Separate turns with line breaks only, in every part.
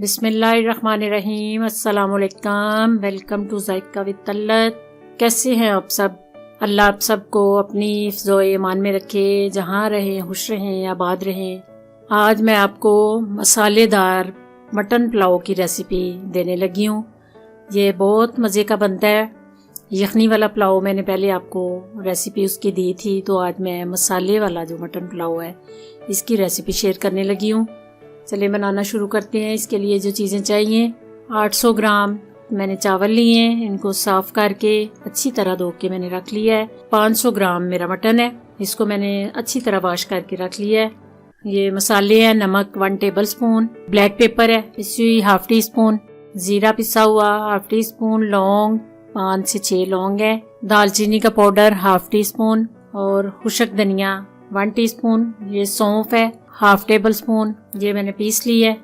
बिस्मिल्लाहिर्रहमानिर्रहीम। अस्सलामुअलैकुम। Welcome to Zayka with तल्लत। कैसे हैं आप सब? अल्लाह आप सबको अपनी हिफ्ज़ व ईमान में रखे, जहाँ रहें खुश रहें, आबाद रहें। आज मैं आपको मसालेदार मटन पुलाव की रेसिपी देने लगी हूँ। ये बहुत मज़े का बनता है। यखनी वाला पुलाव मैंने पहले आपको रेसिपी उसकी दी थी, तो आज मैं मसाले वाला जो मटन पुलाव है इसकी रेसिपी शेयर करने लगी हूँ। चलिए बनाना शुरू करते हैं। इसके लिए जो चीज़ें चाहिए, 800 ग्राम मैंने चावल लिए हैं, इनको साफ़ करके अच्छी तरह धो के मैंने रख लिया है। 500 ग्राम मेरा मटन है, इसको मैंने अच्छी तरह वॉश करके रख लिया है। ये मसाले हैं, नमक 1 टेबल स्पून, ब्लैक पेपर है पिसी 1/2 टी स्पून, जीरा पिसा हुआ 1/2 टी स्पून, लौंग 5 से 6 लौंग है, दालचीनी का पाउडर 1/2 टी स्पून और खुशक धनिया 1 टी स्पून। ये सौंफ है 1/2 टेबल स्पून, ये मैंने पीस ली है।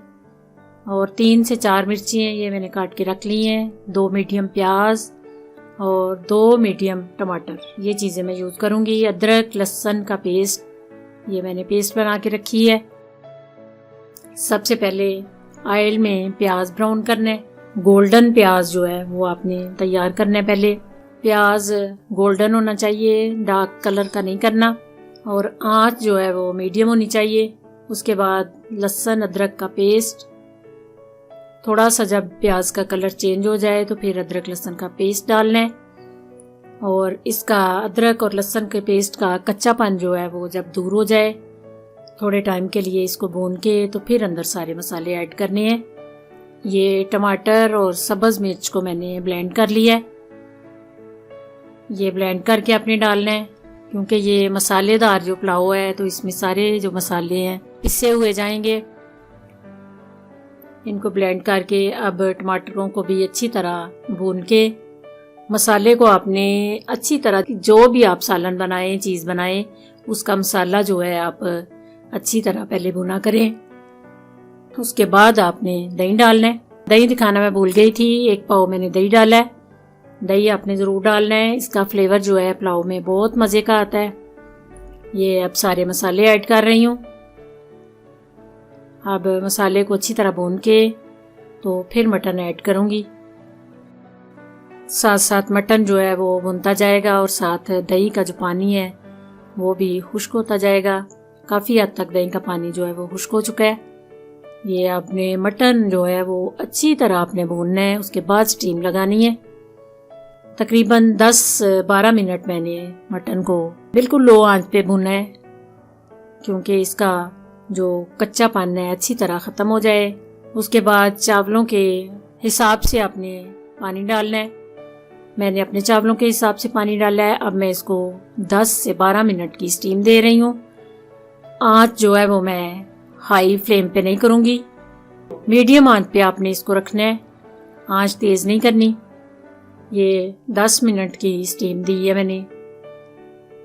और 3 से 4 मिर्ची हैं, ये मैंने काट के रख ली हैं। 2 मीडियम प्याज और 2 मीडियम टमाटर, ये चीज़ें मैं यूज़ करूँगी। अदरक लहसुन का पेस्ट, ये मैंने पेस्ट बना के रखी है। सबसे पहले ऑयल में प्याज ब्राउन करना है। गोल्डन प्याज जो है वो आपने तैयार करना है। पहले प्याज गोल्डन होना चाहिए, डार्क कलर का नहीं करना, और आँच जो है वो मीडियम होनी चाहिए। उसके बाद लहसुन अदरक का पेस्ट, थोड़ा सा जब प्याज का कलर चेंज हो जाए तो फिर अदरक लहसुन का पेस्ट डालना है। और इसका अदरक और लहसुन के पेस्ट का कच्चापन जो है वो जब दूर हो जाए, थोड़े टाइम के लिए इसको भून के तो फिर अंदर सारे मसाले ऐड करने हैं। ये टमाटर और सब्ज़ मिर्च को मैंने ब्लेंड कर लिया है, ये ब्लेंड करके आपने डालना है, क्योंकि ये मसालेदार जो पुलाव है तो इसमें सारे जो मसाले हैं पिसे हुए जाएंगे। इनको ब्लेंड करके अब टमाटरों को भी अच्छी तरह भून के मसाले को आपने अच्छी तरह, जो भी आप सालन बनाएं, चीज़ बनाएं, उसका मसाला जो है आप अच्छी तरह पहले भुना करें। उसके बाद आपने दही डालना है। दही दिखाना मैं भूल गई थी, 1 पाव मैंने दही डाला है। दही आपने ज़रूर डालना है, इसका फ्लेवर जो है पुलाव में बहुत मज़े का आता है। ये अब सारे मसाले ऐड कर रही हूँ। अब मसाले को अच्छी तरह भून के तो फिर मटन ऐड करूँगी। साथ साथ मटन जो है वो भुनता जाएगा और साथ दही का जो पानी है वो भी खुश्क होता जाएगा। काफ़ी हद तक दही का पानी जो है वो खुश्क हो चुका है। ये आपने मटन जो है वो अच्छी तरह आपने भूनना है, उसके बाद स्टीम लगानी है। तकरीबन 10-12 मिनट मैंने मटन को बिल्कुल लो आंच पे भूनना है, क्योंकि इसका जो कच्चापन है अच्छी तरह ख़त्म हो जाए। उसके बाद चावलों के हिसाब से आपने पानी डालना है। मैंने अपने चावलों के हिसाब से पानी डाला है। अब मैं इसको 10 से 12 मिनट की स्टीम दे रही हूँ। आँच जो है वो मैं हाई फ्लेम पे नहीं करूँगी, मीडियम आंच पे आपने इसको रखना है, आँच तेज़ नहीं करनी। ये 10 मिनट की स्टीम दी है मैंने।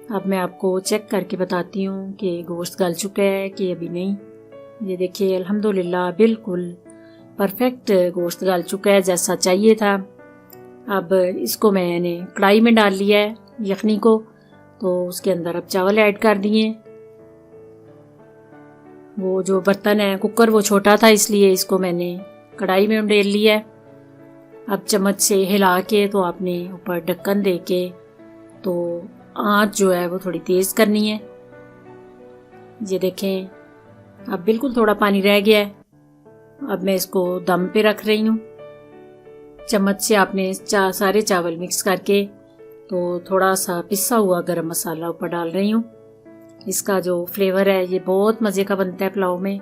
अब मैं आपको चेक करके बताती हूँ कि गोश्त गल चुका है कि अभी नहीं। ये देखिए अल्हम्दुलिल्लाह बिल्कुल परफेक्ट गोश्त गल चुका है, जैसा चाहिए था। अब इसको मैंने कढ़ाई में डाल लिया है यखनी को, तो उसके अंदर अब चावल ऐड कर दिए। वो जो बर्तन है कुकर वो छोटा था, इसलिए इसको मैंने कढ़ाई में उंडेल लिया है। अब चम्मच से हिला के तो आपने ऊपर ढक्कन दे के तो आँच जो है वो थोड़ी तेज़ करनी है। ये देखें अब बिल्कुल थोड़ा पानी रह गया है। अब मैं इसको दम पे रख रही हूँ। चम्मच से आपने सारे चावल मिक्स करके तो थोड़ा सा पिसा हुआ गरम मसाला ऊपर डाल रही हूँ। इसका जो फ्लेवर है ये बहुत मज़े का बनता है पुलाव में।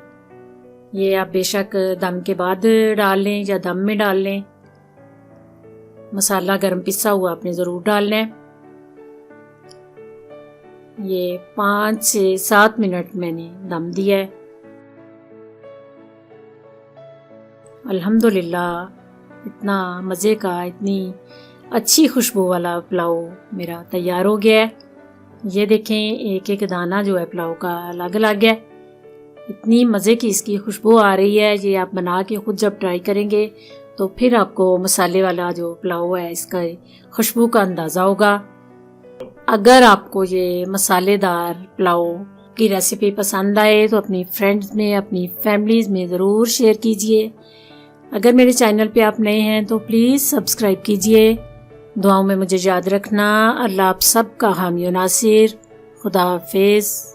ये आप बेशक दम के बाद डाल लें या दम में डाल लें, मसाला गरम पिसा हुआ आपने ज़रूर डालना है। ये 5 से 7 मिनट मैंने दम दिया है। अल्हम्दुलिल्लाह इतना मज़े का, इतनी अच्छी खुशबू वाला पुलाव मेरा तैयार हो गया है। ये देखें एक एक दाना जो है पुलाव का अलग अलग है। इतनी मज़े की इसकी खुशबू आ रही है। ये आप बना के खुद जब ट्राई करेंगे तो फिर आपको मसाले वाला जो पुलाव है इसका खुशबू का अंदाज़ा होगा। अगर आपको ये मसालेदार पुलाव की रेसिपी पसंद आए तो अपनी फ्रेंड्स में, अपनी फैमिलीज़ में ज़रूर शेयर कीजिए। अगर मेरे चैनल पे आप नए हैं तो प्लीज़ सब्सक्राइब कीजिए। दुआओं में मुझे याद रखना। अल्लाह आप सबका हामी नासिर। खुदा हाफिज़।